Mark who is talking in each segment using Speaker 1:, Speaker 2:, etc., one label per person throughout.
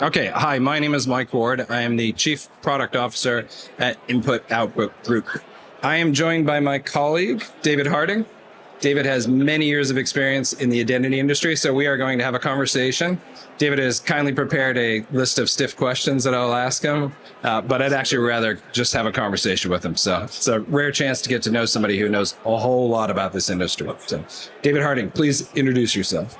Speaker 1: Okay, hi, my name is Mike Ward. I am the Chief Product Officer at Input Output Group. I am joined by my colleague, David Harding. David has many years of experience in the identity industry, so we are going to have a conversation. David has kindly prepared a list of stiff questions that I'll ask him, but I'd actually rather just have a conversation with him. So it's a rare chance to get to know somebody who knows a whole lot about this industry. So David Harding, please introduce yourself.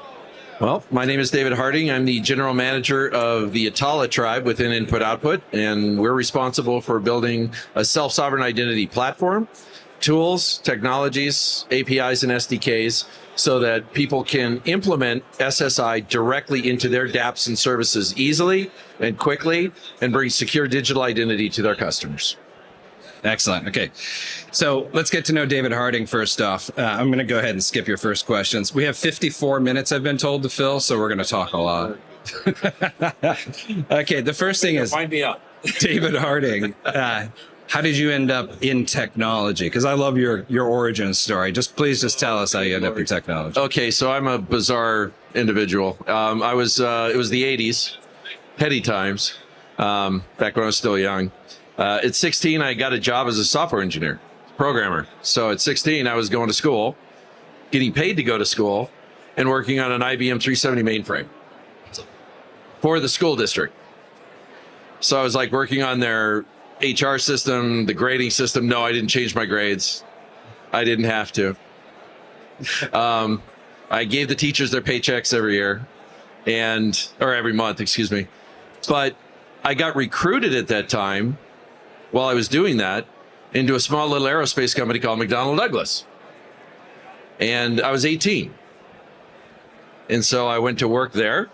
Speaker 2: Well, my name is David Harding. I'm the general manager of the Atala tribe within Input Output, and we're responsible for building a self-sovereign identity platform, tools, technologies, APIs, and SDKs so that people can implement SSI directly into their dApps and services easily and quickly and bring secure digital identity to their customers.
Speaker 1: Excellent. Okay. So let's get to know David Harding first off. I'm going to go ahead and skip your first questions. We have 54 minutes, I've been told, to fill, so we're going to talk a lot. Okay. The first thing is,
Speaker 2: Wind me up.
Speaker 1: David Harding, how did you end up in technology? Because I love your origin story. Please tell us how you ended up in technology.
Speaker 2: Okay. So I'm a bizarre individual. It was the 80s, heady times, back when I was still young. At 16, I got a job as a software engineer, programmer. So at 16, I was going to school, getting paid to go to school, and working on an IBM 370 mainframe for the school district. So I was like working on their HR system, the grading system. No, I didn't change my grades. I didn't have to. I gave the teachers their paychecks every year or every month, excuse me. But I got recruited at that time, while I was doing that, into a small little aerospace company called McDonnell Douglas. And I was 18. And so I went to work there,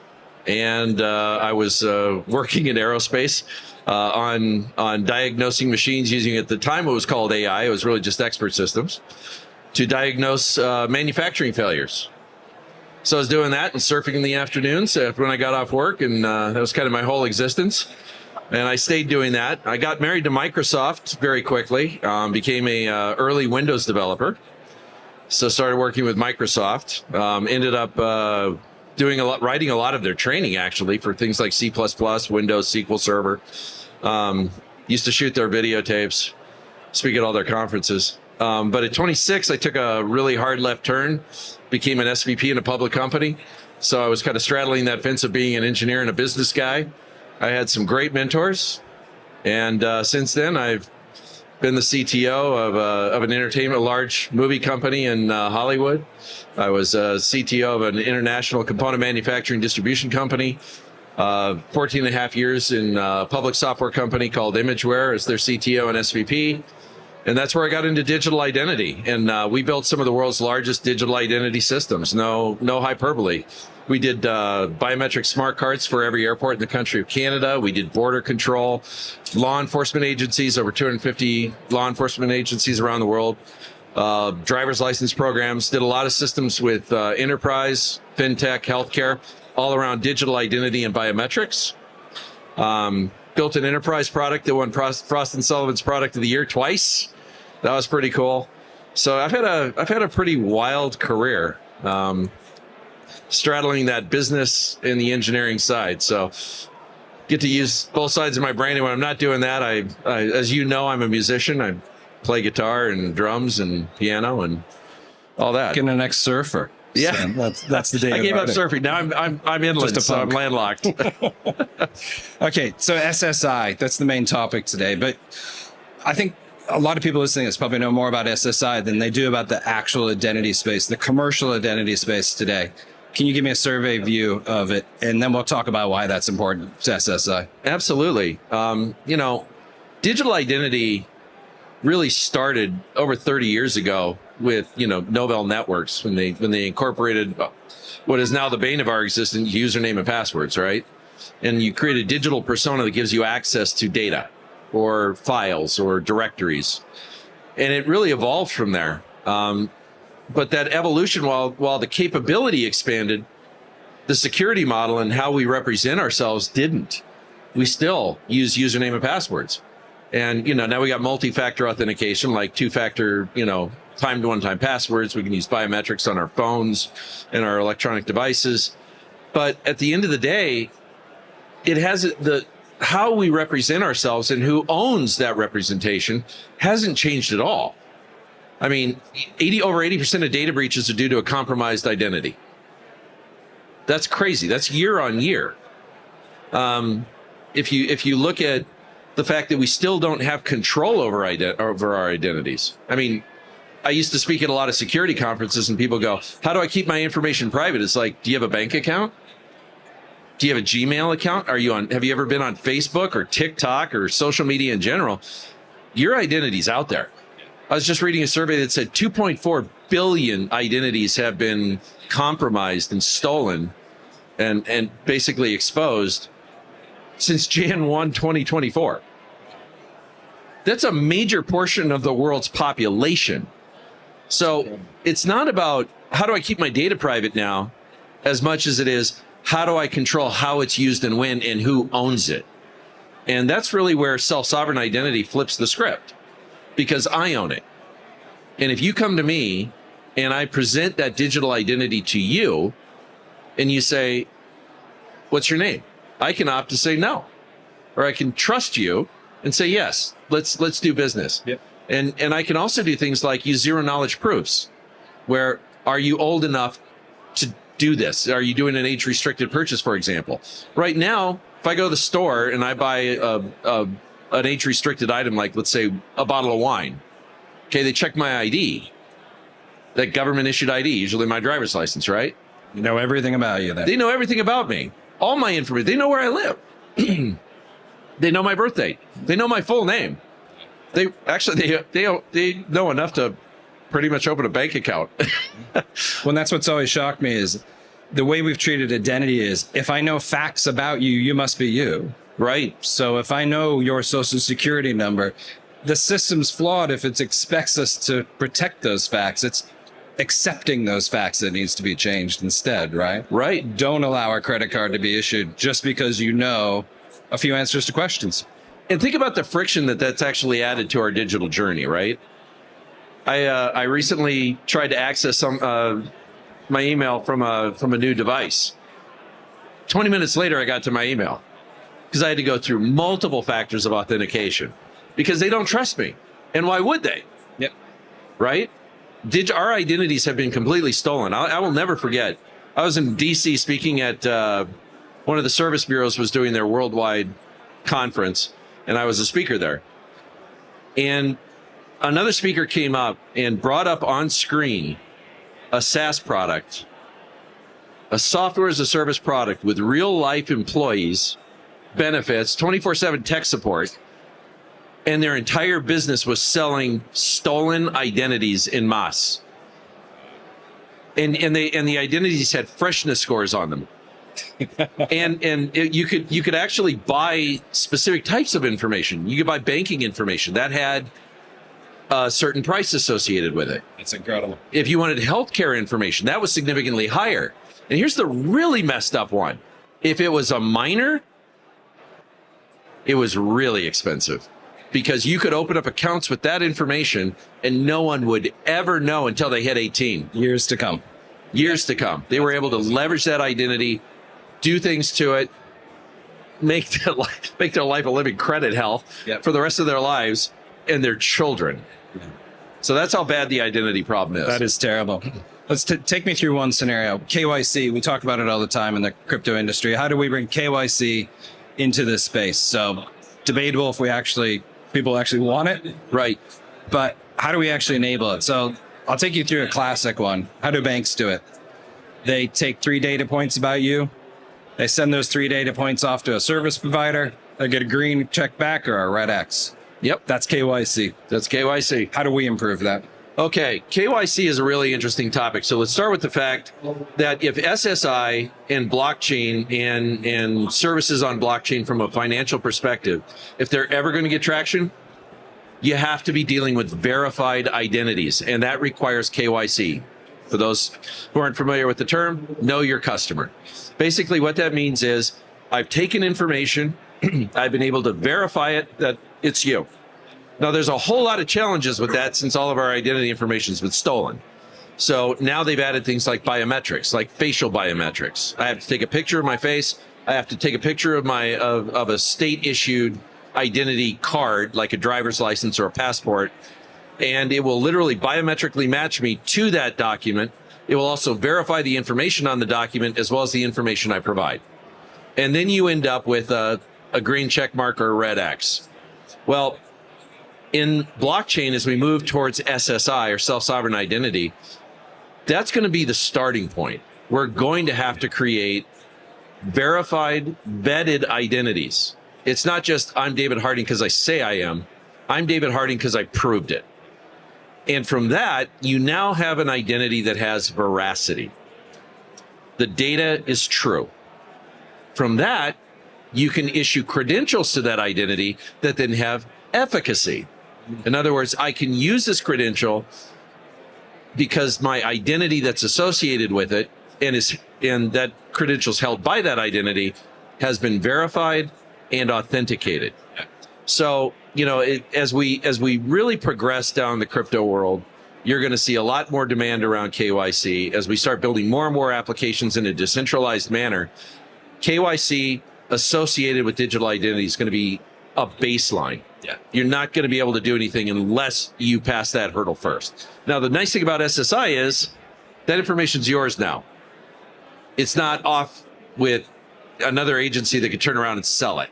Speaker 2: and I was working in aerospace on diagnosing machines using, at the time it was called AI, it was really just expert systems, to diagnose manufacturing failures. So I was doing that and surfing in the afternoons when I got off work, and that was kind of my whole existence. And I stayed doing that. I got married to Microsoft very quickly, became a early Windows developer. So started working with Microsoft, ended up writing a lot of their training actually for things like C++, Windows, SQL Server. Used to shoot their videotapes, speak at all their conferences. But at 26, I took a really hard left turn, became an SVP in a public company. So I was kind of straddling that fence of being an engineer and a business guy. I had some great mentors, and since then I've been the CTO of a large movie company in Hollywood. I was CTO of an international component manufacturing distribution company. 14 and a half years in a public software company called Imageware as their CTO and SVP. And that's where I got into digital identity. And we built some of the world's largest digital identity systems. No hyperbole. We did biometric smart cards for every airport in the country of Canada. We did border control, law enforcement agencies, over 250 law enforcement agencies around the world, driver's license programs, did a lot of systems with enterprise, fintech, healthcare, all around digital identity and biometrics. Built an enterprise product that won Frost & Sullivan's Product of the Year twice. That was pretty cool. So I've had a pretty wild career, straddling that business and the engineering side. So get to use both sides of my brain. And when I'm not doing that, I as you know, I'm a musician. I play guitar and drums and piano and all that.
Speaker 1: Getting an ex-surfer.
Speaker 2: Yeah,
Speaker 1: so that's the day.
Speaker 2: I gave up surfing. Now I'm inland, so I'm landlocked.
Speaker 1: Okay, so SSI, that's the main topic today. But I think a lot of people listening to this probably know more about SSI than they do about the actual identity space, the commercial identity space today. Can you give me a survey view of it? And then we'll talk about why that's important to SSI.
Speaker 2: Absolutely. Digital identity really started over 30 years ago with, Novell Networks when they incorporated what is now the bane of our existence, username and passwords, right? And you create a digital persona that gives you access to data or files or directories. And it really evolved from there. But that evolution, while the capability expanded, the security model and how we represent ourselves didn't. We still use username and passwords. And, now we got multi-factor authentication, like two-factor, timed one-time passwords. We can use biometrics on our phones and our electronic devices. But at the end of the day, it has how we represent ourselves and who owns that representation hasn't changed at all. I mean, over 80% of data breaches are due to a compromised identity. That's crazy. That's year on year. If you look at the fact that we still don't have control over our identities. I mean, I used to speak at a lot of security conferences and people go, how do I keep my information private? It's like, do you have a bank account? Do you have a Gmail account? Have you ever been on Facebook or TikTok or social media in general? Your identity's out there. I was just reading a survey that said 2.4 billion identities have been compromised and stolen and basically exposed since Jan 1, 2024. That's a major portion of the world's population. So it's not about how do I keep my data private now as much as it is how do I control how it's used and when and who owns it. And that's really where self-sovereign identity flips the script, because I own it. And if you come to me and I present that digital identity to you and you say, what's your name? I can opt to say no, or I can trust you and say, yes, let's do business.
Speaker 1: Yep.
Speaker 2: And I can also do things like use zero knowledge proofs, where are you old enough to do this? Are you doing an age restricted purchase, for example? Right now, if I go to the store and I buy an age restricted item, like let's say a bottle of wine, okay, they check my ID, that government issued ID, usually my driver's license, right?
Speaker 1: You know everything about you then.
Speaker 2: They know everything about me, all my information. They know where I live. They know my birth date. They know my full name. They know enough to pretty much open a bank account.
Speaker 1: Well, that's what's always shocked me is the way we've treated identity is if I know facts about you, you must be you.
Speaker 2: Right.
Speaker 1: So if I know your social security number, the system's flawed if it expects us to protect those facts. It's accepting those facts that needs to be changed instead, right?
Speaker 2: Right.
Speaker 1: Don't allow a credit card to be issued just because you know a few answers to questions.
Speaker 2: And think about the friction that's actually added to our digital journey, right? I recently tried to access my email from a new device. 20 minutes later, I got to my email because I had to go through multiple factors of authentication because they don't trust me. And why would they?
Speaker 1: Yep.
Speaker 2: Right? Our identities have been completely stolen. I will never forget. I was in DC speaking at one of the service bureaus was doing their worldwide conference, and I was a speaker there. And another speaker came up and brought up on screen a SaaS product, a software as a service product with real life employees, benefits, 24/7 tech support. And their entire business was selling stolen identities en masse. And the identities had freshness scores on them. You could actually buy specific types of information. You could buy banking information that had a certain price associated with it.
Speaker 1: It's incredible.
Speaker 2: If you wanted healthcare information, that was significantly higher. And here's the really messed up one. If it was a minor, it was really expensive because you could open up accounts with that information and no one would ever know until they hit 18.
Speaker 1: Years to come.
Speaker 2: Years to come. They were able to leverage that identity, do things to it, make their life a living credit hell for the rest of their lives and their children. So that's how bad the identity problem is.
Speaker 1: That is terrible. Let's take me through one scenario. KYC, we talk about it all the time in the crypto industry. How do we bring KYC into this space? So debatable if people actually want it.
Speaker 2: Right.
Speaker 1: But how do we actually enable it? So I'll take you through a classic one. How do banks do it? They take 3 data points about you. They send those 3 data points off to a service provider. They get a green check back or a red X.
Speaker 2: Yep.
Speaker 1: That's KYC.
Speaker 2: That's KYC.
Speaker 1: How do we improve that?
Speaker 2: Okay, KYC is a really interesting topic. So let's start with the fact that if SSI and blockchain and services on blockchain from a financial perspective, if they're ever going to get traction, you have to be dealing with verified identities, and that requires KYC. For those who aren't familiar with the term, know your customer. Basically what that means is I've taken information, I've been able to verify it that it's you. Now, there's a whole lot of challenges with that since all of our identity information has been stolen. So now they've added things like biometrics, like facial biometrics. I have to take a picture of my face. I have to take a picture of of a state issued identity card, like a driver's license or a passport, and it will literally biometrically match me to that document. It will also verify the information on the document as well as the information I provide. And then you end up with a green check mark or a red X. Well, in blockchain, as we move towards SSI or self-sovereign identity, that's going to be the starting point. We're going to have to create verified, vetted identities. It's not just I'm David Harding because I say I am. I'm David Harding because I proved it. And from that, you now have an identity that has veracity. The data is true. From that, you can issue credentials to that identity that then have efficacy. In other words, I can use this credential because my identity that's associated with it and that credential is held by that identity has been verified and authenticated. So, as we really progress down the crypto world, you're going to see a lot more demand around KYC as we start building more and more applications in a decentralized manner. KYC associated with digital identity is going to be a baseline. Yeah. You're not going to be able to do anything unless you pass that hurdle first. Now, the nice thing about SSI is that information's yours now. It's not off with another agency that could turn around and sell it.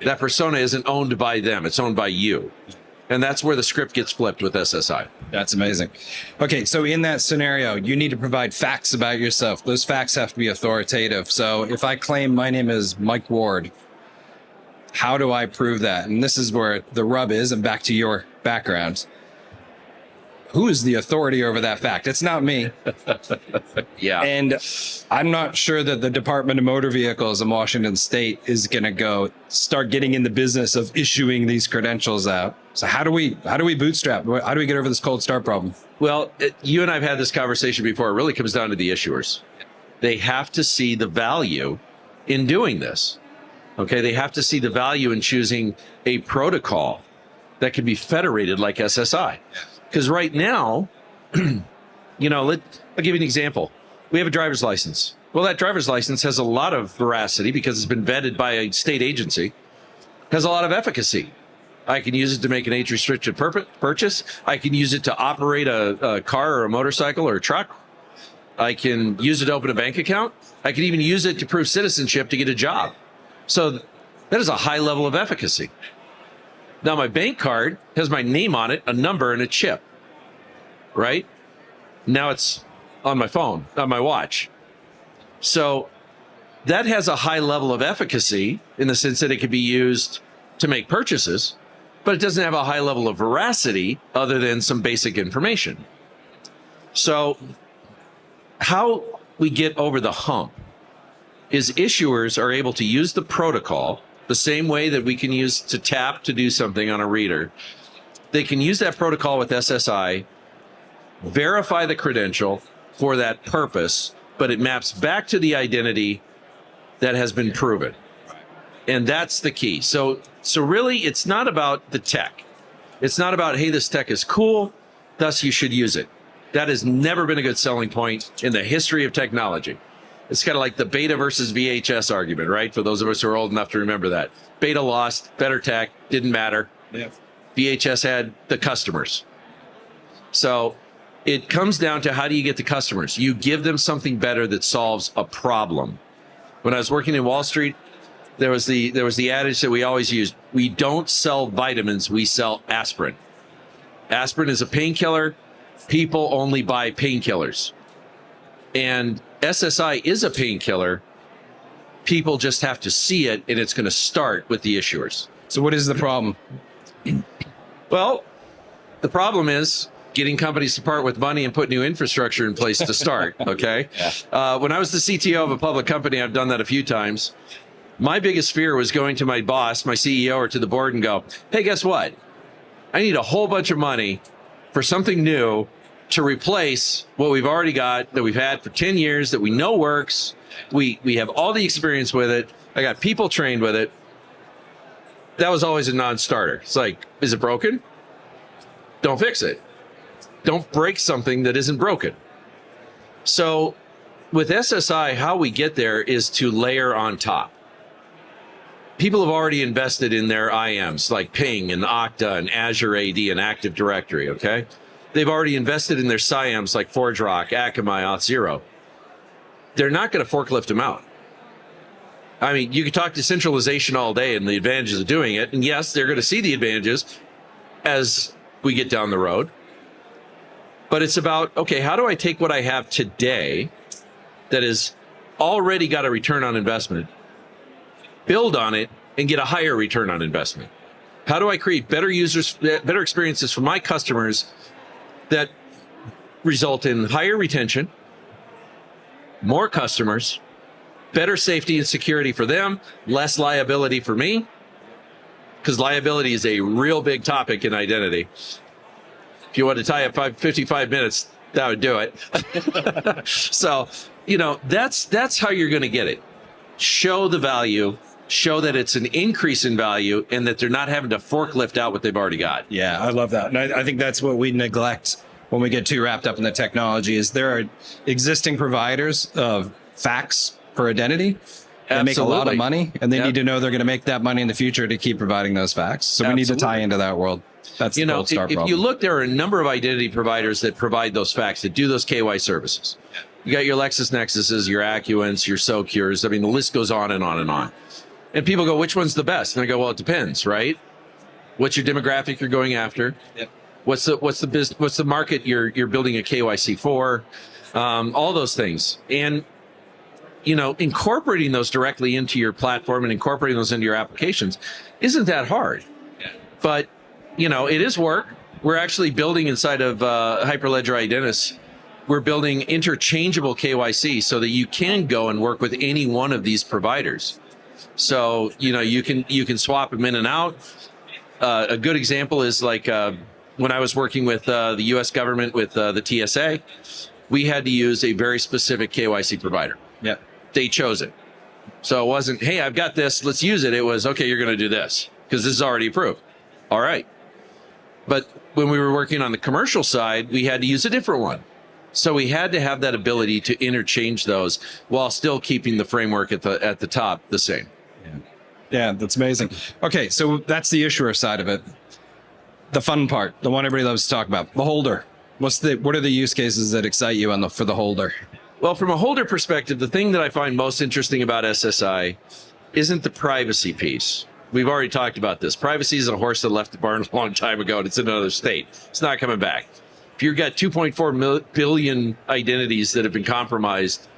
Speaker 2: That persona isn't owned by them. It's owned by you. And that's where the script gets flipped with SSI.
Speaker 1: That's amazing. Okay, so in that scenario, you need to provide facts about yourself. Those facts have to be authoritative. So if I claim my name is Mike Ward, how do I prove that? And this is where the rub is, and back to your background. Who is the authority over that fact? It's not me.
Speaker 2: Yeah.
Speaker 1: And I'm not sure that the Department of Motor Vehicles in Washington State is going to start getting in the business of issuing these credentials out. So how do we bootstrap? How do we get over this cold start problem?
Speaker 2: Well, you and I have had this conversation before. It really comes down to the issuers. They have to see the value in doing this. Okay, they have to see the value in choosing a protocol that can be federated like SSI. Because right now, I'll give you an example. We have a driver's license. Well, that driver's license has a lot of veracity because it's been vetted by a state agency, has a lot of efficacy. I can use it to make an age-restricted purchase. I can use it to operate a car or a motorcycle or a truck. I can use it to open a bank account. I can even use it to prove citizenship to get a job. So that is a high level of efficacy. Now, my bank card has my name on it, a number, and a chip, right? Now it's on my phone, on my watch. So that has a high level of efficacy in the sense that it can be used to make purchases, but it doesn't have a high level of veracity other than some basic information. So how we get over the hump is issuers are able to use the protocol the same way that we can use to tap to do something on a reader. They can use that protocol with SSI, verify the credential for that purpose, but it maps back to the identity that has been proven. And that's the key. So really, it's not about the tech. It's not about, hey, this tech is cool, thus you should use it. That has never been a good selling point in the history of technology. It's kind of like the beta versus VHS argument, right? For those of us who are old enough to remember that. Beta lost, better tech, didn't matter. Yeah. VHS had the customers. So it comes down to how do you get the customers? You give them something better that solves a problem. When I was working in Wall Street, there was the adage that we always used. We don't sell vitamins, we sell aspirin. Aspirin is a painkiller. People only buy painkillers. And SSI is a painkiller. People just have to see it, and it's going to start with the issuers.
Speaker 1: So what is the problem?
Speaker 2: Well, the problem is getting companies to part with money and put new infrastructure in place to start, okay? Yeah. When I was the CTO of a public company, I've done that a few times. My biggest fear was going to my boss, my CEO, or to the board and go, hey, guess what? I need a whole bunch of money for something new to replace what we've already got, that we've had for 10 years, that we know works. We have all the experience with it. I got people trained with it. That was always a non-starter. It's like, is it broken? Don't fix it. Don't break something that isn't broken. So with SSI, how we get there is to layer on top. people have already invested in their IAMs like Ping and Okta and Azure AD and Active Directory, okay? They've already invested in their SIAMs like ForgeRock, Akamai, Auth0. They're not going to forklift them out. I mean, you can talk decentralization all day and the advantages of doing it. And yes, they're going to see the advantages as we get down the road. But it's about, okay, how do I take what I have today that has already got a return on investment, build on it, and get a higher return on investment? How do I create better experiences for my customers that result in higher retention, more customers, better safety and security for them, less liability for me? Because liability is a real big topic in identity. If you want to tie up 55 minutes, that would do it. So, that's how you're going to get it. Show the value, show that it's an increase in value, and that they're not having to forklift out what they've already got.
Speaker 1: Yeah, I love that. And I think that's what we neglect when we get too wrapped up in the technology is there are existing providers of facts for identity that make a lot of money, and they need to know they're going to make that money in the future to keep providing those facts. So we need to tie into that world. That's the gold star problem.
Speaker 2: If you look, there are a number of identity providers that provide those facts, that do those KY services. You got your LexisNexuses, your Acuants, your Socures. I mean, the list goes on and on and on. And people go, which one's the best? And I go, well, it depends, right? What's your demographic you're going after? Yep. What's the market you're building a KYC for? All those things. And incorporating those directly into your platform and incorporating those into your applications isn't that hard. Yeah. But it is work. We're actually building inside of Hyperledger Identis. We're building interchangeable KYC so that you can go and work with any one of these providers. So, you can swap them in and out. A good example is like when I was working with the U.S. government with the TSA, we had to use a very specific KYC provider. Yeah. They chose it. So it wasn't, hey, I've got this, let's use it. It was, okay, you're going to do this because this is already approved. All right. But when we were working on the commercial side, we had to use a different one. So we had to have that ability to interchange those while still keeping the framework at the top the same.
Speaker 1: Yeah, that's amazing. Okay, so that's the issuer side of it. The fun part, the one everybody loves to talk about, the holder. What are the use cases that excite you for the holder?
Speaker 2: Well, from a holder perspective, the thing that I find most interesting about SSI isn't the privacy piece. We've already talked about this. Privacy is a horse that left the barn a long time ago, and it's in another state. It's not coming back. If you've got 2.4 billion identities that have been compromised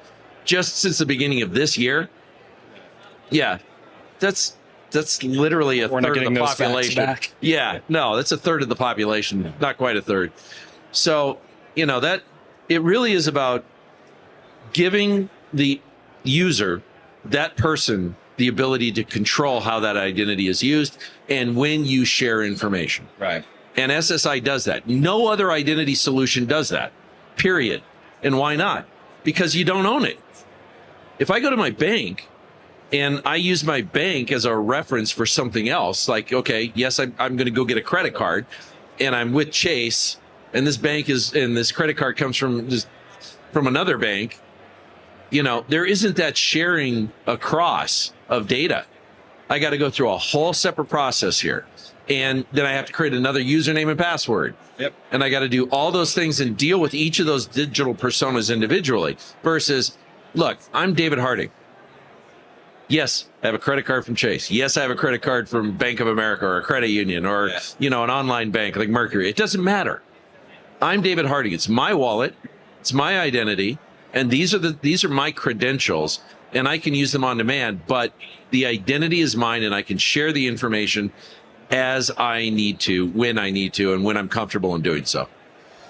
Speaker 2: just since the beginning of this year, yeah, that's literally a third of the population. Yeah, no, that's a third of the population, not quite a third. So, that it really is about giving the user, that person, the ability to control how that identity is used and when you share information.
Speaker 1: Right.
Speaker 2: And SSI does that. No other identity solution does that, period. And why not? Because you don't own it. If I go to my bank and I use my bank as a reference for something else, like, okay, yes, I'm going to go get a credit card and I'm with Chase and this bank and this credit card comes from another bank, there isn't that sharing across of data. I got to go through a whole separate process here. And then I have to create another username and password. Yep. And I got to do all those things and deal with each of those digital personas individually versus, look, I'm David Harding. Yes, I have a credit card from Chase. Yes, I have a credit card from Bank of America or a credit union or, an online bank like Mercury. It doesn't matter. I'm David Harding. It's my wallet. It's my identity. And these are my credentials, and I can use them on demand, but the identity is mine and I can share the information as I need to, when I need to, and when I'm comfortable in doing so.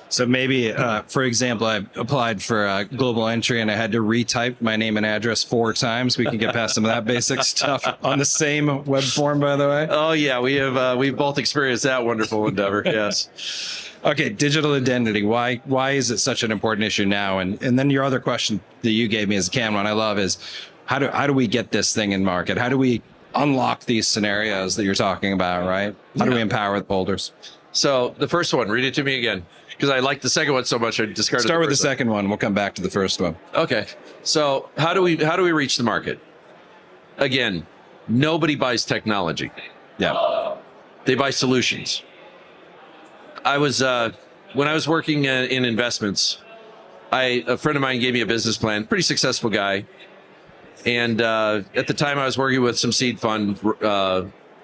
Speaker 1: So maybe, for example, I applied for a global entry and I had to retype my name and address 4 times. We can get past some of that basic stuff on the same web form, by the way.
Speaker 2: Oh yeah, we've both experienced that wonderful endeavor. Yes.
Speaker 1: Okay, digital identity. Why is it such an important issue now? And then your other question that you gave me as a can one I love is how do we get this thing in market? How do we unlock these scenarios that you're talking about, right? How do we empower the holders?
Speaker 2: So the first one, read it to me again, because I like the second one so much I discarded.
Speaker 1: Start with the second one. We'll come back to the first one.
Speaker 2: Okay. So how do we reach the market? Again, Nobody buys technology.
Speaker 1: Yeah.
Speaker 2: They buy solutions. I was when I was working in investments, a friend of mine gave me a business plan, pretty successful guy. And at the time I was working with some seed fund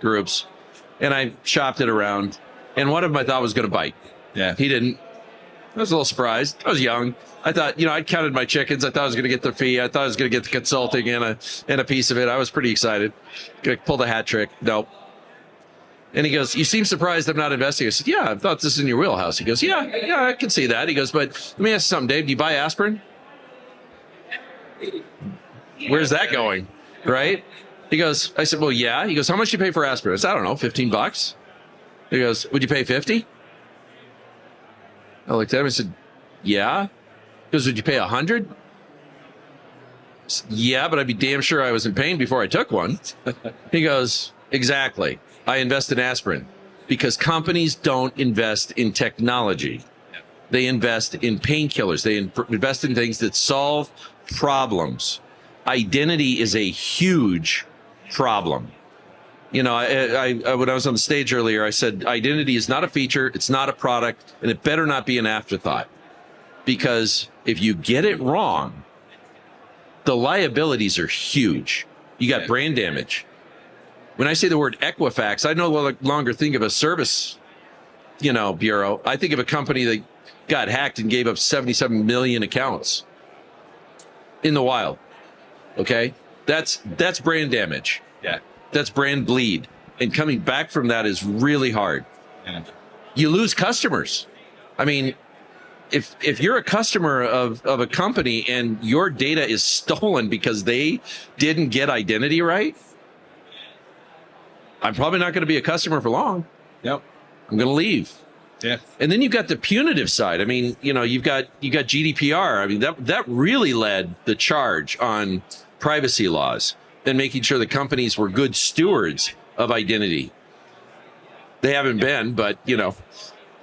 Speaker 2: groups, and I shopped it around, and one of them I thought was going to bite.
Speaker 1: Yeah.
Speaker 2: He didn't. I was a little surprised. I was young. I thought, I'd counted my chickens. I thought I was going to get the fee. I thought I was going to get the consulting and a piece of it. I was pretty excited. Going to pull the hat trick. Nope. And he goes, you seem surprised I'm not investing. I said, yeah, I thought this is in your wheelhouse. He goes, yeah, I can see that. He goes, but let me ask you something, Dave. Do you buy aspirin? Where's that going? Right? He goes, I said, well, yeah. He goes, how much do you pay for aspirin? I said, I don't know, $15. He goes, would you pay 50? I looked at him and said, yeah. He goes, would you pay 100? Yeah, but I'd be damn sure I was in pain before I took one. He goes, exactly. I invest in aspirin because companies don't invest in technology. They invest in painkillers. They invest in things that solve problems. Identity is a huge problem. When I was on the stage earlier, I said identity is not a feature, it's not a product, and it better not be an afterthought. Because if you get it wrong, the liabilities are huge. You got brand damage. When I say the word Equifax, I no longer think of a service, bureau. I think of a company that got hacked and gave up 77 million accounts in the wild. Okay? That's brand damage.
Speaker 1: Yeah.
Speaker 2: That's brand bleed. And coming back from that is really hard.
Speaker 1: Yeah.
Speaker 2: You lose customers. I mean, if you're a customer of a company and your data is stolen because they didn't get identity right, I'm probably not going to be a customer for long.
Speaker 1: Yep.
Speaker 2: I'm going to leave.
Speaker 1: Yeah.
Speaker 2: And then you've got the punitive side. I mean, you've got GDPR. I mean, that really led the charge on privacy laws and making sure the companies were good stewards of identity. They haven't been, but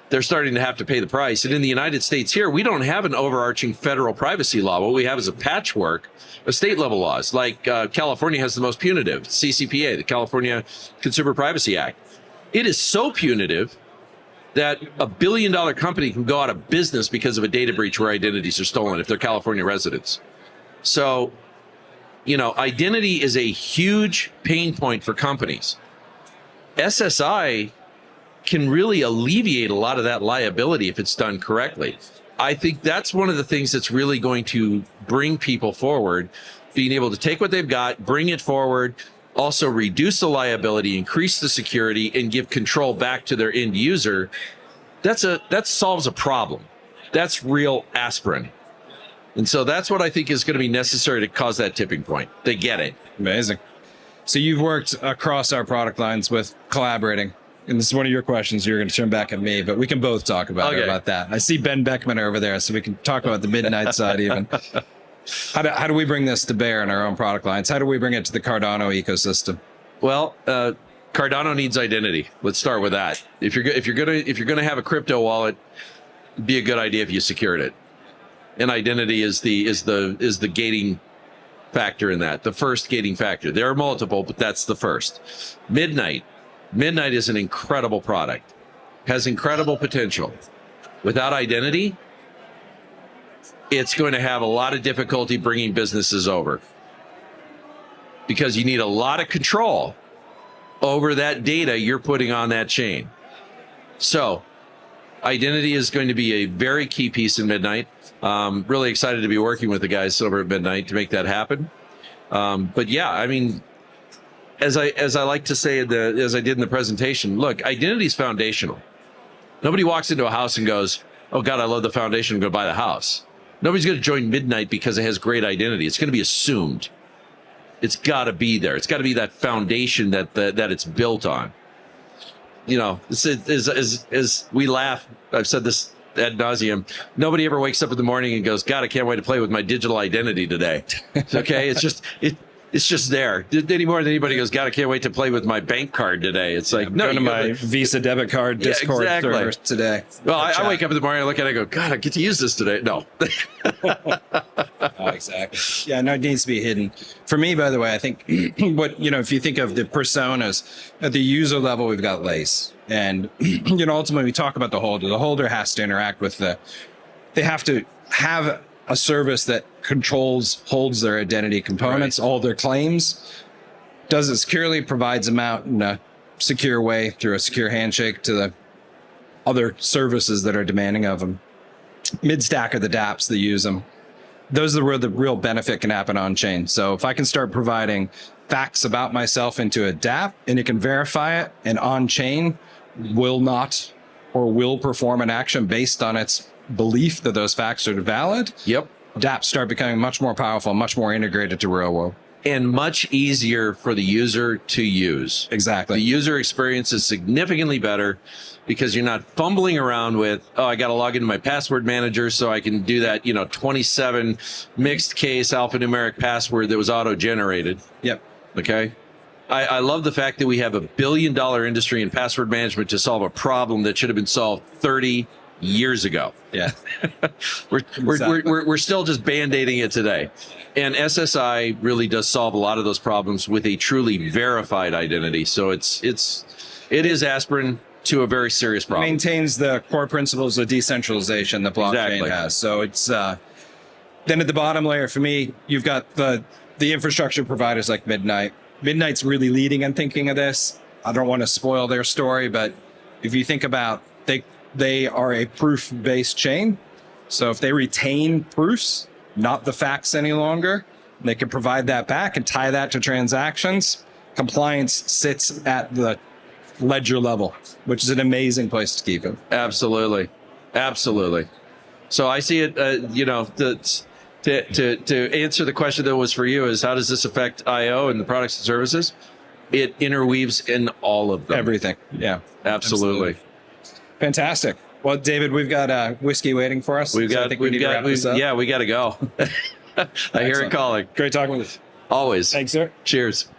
Speaker 2: they're starting to have to pay the price. And in the United States here, we don't have an overarching federal privacy law. What we have is a patchwork of state level laws. Like California has the most punitive, CCPA, the California Consumer Privacy Act. It is so punitive that $1 billion company can go out of business because of a data breach where identities are stolen if they're California residents. So, identity is a huge pain point for companies. SSI can really alleviate a lot of that liability if it's done correctly. I think that's one of the things that's really going to bring people forward, being able to take what they've got, bring it forward, also reduce the liability, increase the security, and give control back to their end user. That solves a problem. That's real aspirin. And so that's what I think is going to be necessary to cause that tipping point. They get it.
Speaker 1: Amazing. So you've worked across our product lines with collaborating. And this is one of your questions. You're going to turn back at me, but we can both talk about that. I see Ben Beckman over there, so we can talk about the midnight side even. How do we bring this to bear in our own product lines? How do we bring it to the Cardano ecosystem?
Speaker 2: Well, Cardano needs identity. Let's start with that. If you're gonna have a crypto wallet, it'd be a good idea if you secured it. And identity is the gating factor in that. The first gating factor. There are multiple, but that's the first. Midnight is an incredible product, has incredible potential. Without identity, it's going to have a lot of difficulty bringing businesses over because you need a lot of control over that data you're putting on that chain. So identity is going to be a very key piece in Midnight. Really excited to be working with the guys over at Midnight to make that happen. But yeah, I mean, as I like to say, as I did in the presentation, look, identity is foundational. Nobody walks into a house and goes, oh God, I love the foundation, I'm going to buy the house. Nobody's going to join Midnight because it has great identity. It's going to be assumed. It's got to be there. It's got to be that foundation that it's built on. This is we laugh. I've said this ad nauseum. Nobody ever wakes up in the morning and goes, God, I can't wait to play with my digital identity today. Okay. It's it's just there. Any more than anybody goes, God, I can't wait to play with my bank card today. It's like, no,
Speaker 1: Going to my Visa debit card Discord
Speaker 2: exactly.
Speaker 1: server today.
Speaker 2: Well, I wake up in the morning, I look at it, I go, God, I get to use this today. No.
Speaker 1: Oh, exactly. Yeah, no, it needs to be hidden. For me, by the way, I think if you think of the personas at the user level, we've got Lace. And, ultimately we talk about the holder. The holder has to interact with they have to have a service that holds their identity components, all their claims, does it securely, provides them out in a secure way through a secure handshake to the other services that are demanding of them. Mid-stack are the dApps that use them. Those are where the real benefit can happen on chain. So if I can start providing facts about myself into a dApp and it can verify it, and on chain will not or will perform an action based on its belief that those facts are valid.
Speaker 2: Yep.
Speaker 1: dApps start becoming much more powerful, much more integrated to real world.
Speaker 2: And much easier for the user to use.
Speaker 1: Exactly.
Speaker 2: The user experience is significantly better because you're not fumbling around with, I got to log into my password manager so I can do that, 27 mixed case alphanumeric password that was auto-generated.
Speaker 1: Yep.
Speaker 2: Okay. I love the fact that we have $1 billion industry in password management to solve a problem that should have been solved 30 years ago.
Speaker 1: Yeah.
Speaker 2: We're still just band-aiding it today. And SSI really does solve a lot of those problems with a truly verified identity. So it is aspirin to a very serious problem.
Speaker 1: It maintains the core principles of decentralization that blockchain has. So it's then at the bottom layer for me, you've got the infrastructure providers like Midnight. Midnight's really leading and thinking of this. I don't want to spoil their story, but if you think about they are a proof-based chain. So if they retain proofs, not the facts any longer, they can provide that back and tie that to transactions. Compliance sits at the ledger level, which is an amazing place to keep it.
Speaker 2: Absolutely. So I see it, to answer the question that was for you is how does this affect IO and the products and services? It interweaves in all of them.
Speaker 1: Everything. Yeah.
Speaker 2: Absolutely.
Speaker 1: Fantastic. Well, David, we've got whiskey waiting for us.
Speaker 2: We got to go. I hear it calling.
Speaker 1: Great talking with you.
Speaker 2: Always.
Speaker 1: Thanks, sir.
Speaker 2: Cheers.